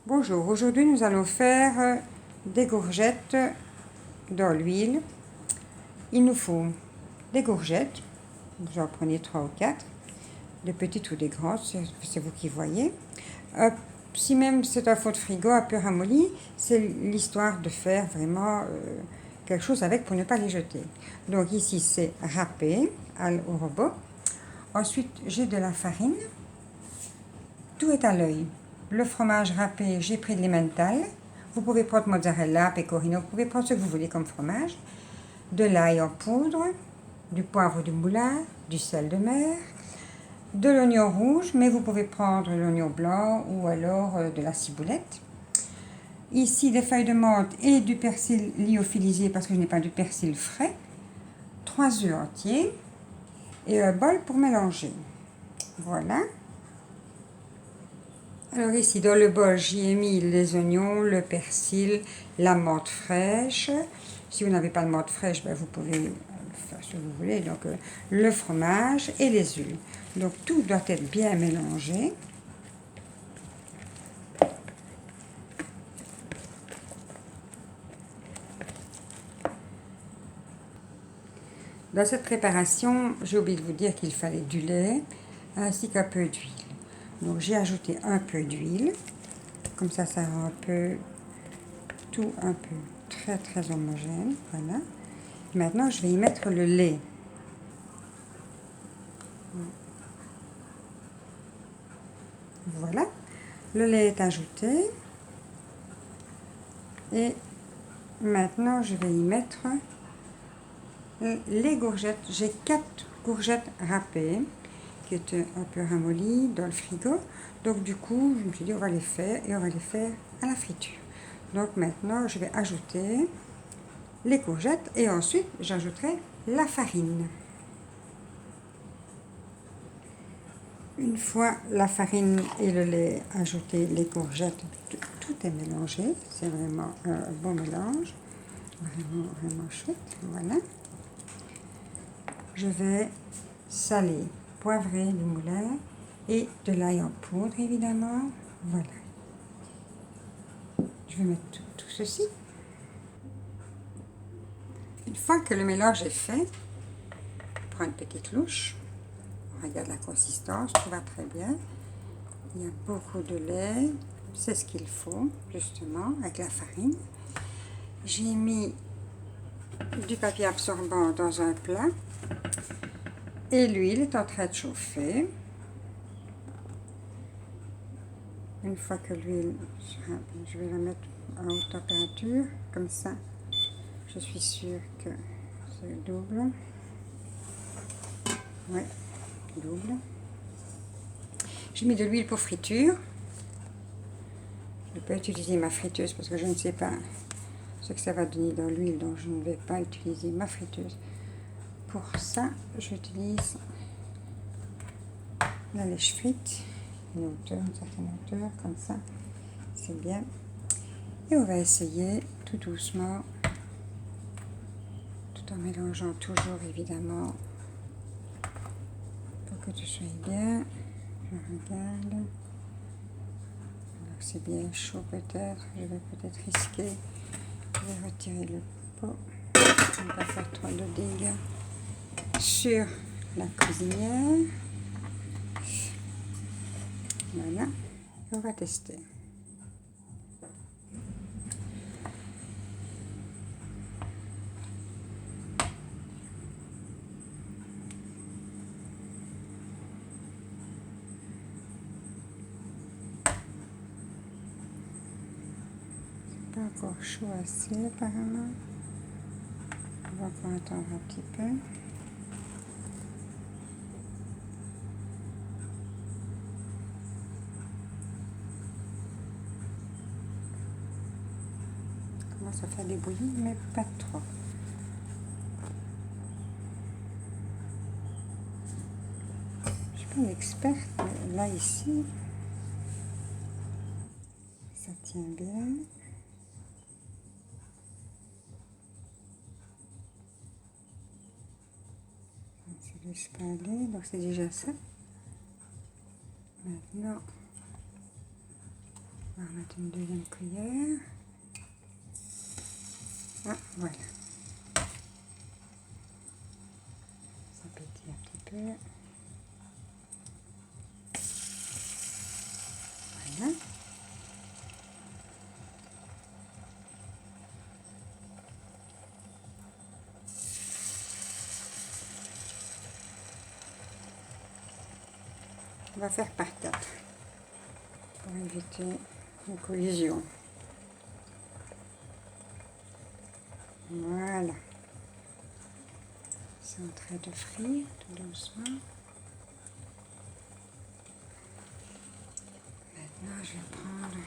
Bonjour, aujourd'hui nous allons faire des courgettes dans l'huile. Il nous faut des courgettes, vous en prenez 3 ou 4, des petites ou des grandes, c'est vous qui voyez. Si même c'est un fond de frigo un peu ramolli, c'est l'histoire de faire vraiment quelque chose avec pour ne pas les jeter. Donc ici c'est râpé au robot. Ensuite j'ai de la farine. Tout est à l'œil. Le fromage râpé, j'ai pris de l'emmental. Vous pouvez prendre mozzarella, pecorino, vous pouvez prendre ce que vous voulez comme fromage. De l'ail en poudre, du poivre du moulin, du sel de mer, de l'oignon rouge, mais vous pouvez prendre l'oignon blanc ou alors de la ciboulette. Ici, des feuilles de menthe et du persil lyophilisé parce que je n'ai pas du persil frais. 3 œufs entiers et un bol pour mélanger. Voilà. Alors ici, dans le bol, j'y ai mis les oignons, le persil, la menthe fraîche. Si vous n'avez pas de menthe fraîche, ben vous pouvez faire ce que vous voulez. Donc le fromage et les huiles. Donc tout doit être bien mélangé. Dans cette préparation, j'ai oublié de vous dire qu'il fallait du lait ainsi qu'un peu d'huile. Donc j'ai ajouté un peu d'huile. Comme ça rend un peu tout un peu très homogène. Voilà. Maintenant, je vais y mettre le lait. Voilà, le lait est ajouté. Et maintenant, je vais y mettre les courgettes. J'ai 4 courgettes râpées qui étaient un peu ramollies dans le frigo. Donc du coup, je me suis dit, on va les faire et on va les faire à la friture. Donc maintenant, je vais ajouter les courgettes et ensuite, j'ajouterai la farine. Une fois la farine et le lait ajoutés, les courgettes, tout est mélangé. C'est vraiment un bon mélange. Vraiment chouette. Voilà. Je vais saler, poivrer le moulin et de l'ail en poudre, évidemment. Voilà. Je vais mettre tout ceci. Une fois que le mélange est fait, je prends une petite louche. On regarde la consistance, tout va très bien. Il y a beaucoup de lait, c'est ce qu'il faut, justement, avec la farine. J'ai mis du papier absorbant dans un plat et l'huile est en train de chauffer. Une fois que l'huile, je vais la mettre à haute température, comme ça, je suis sûre que c'est double. Oui, double. J'ai mis de l'huile pour friture. Je peux utiliser ma friteuse parce que je ne sais pas ce que ça va donner dans l'huile, donc je ne vais pas utiliser ma friteuse. Pour ça, j'utilise la lèche frite, une certaine hauteur, comme ça, c'est bien. Et on va essayer tout doucement, tout en mélangeant toujours évidemment pour que tout soit bien. Je regarde. Alors c'est bien chaud peut-être, je vais peut-être risquer. Je vais retirer le pot pour ne pas faire trop de dégâts sur la cuisinière. Voilà, on va tester. Pas encore chaud assez apparemment. On va encore attendre un petit peu. Ça fait des bouillies, mais pas trop. Je suis pas une experte, mais là ici, ça tient bien. Ça laisse pas aller, donc c'est déjà ça. Maintenant, On va mettre une deuxième cuillère. Ah, voilà. Ça pétille un petit peu. Voilà. On va faire par 4 pour éviter une collision. Voilà. C'est en train de frire tout doucement. Maintenant, je vais prendre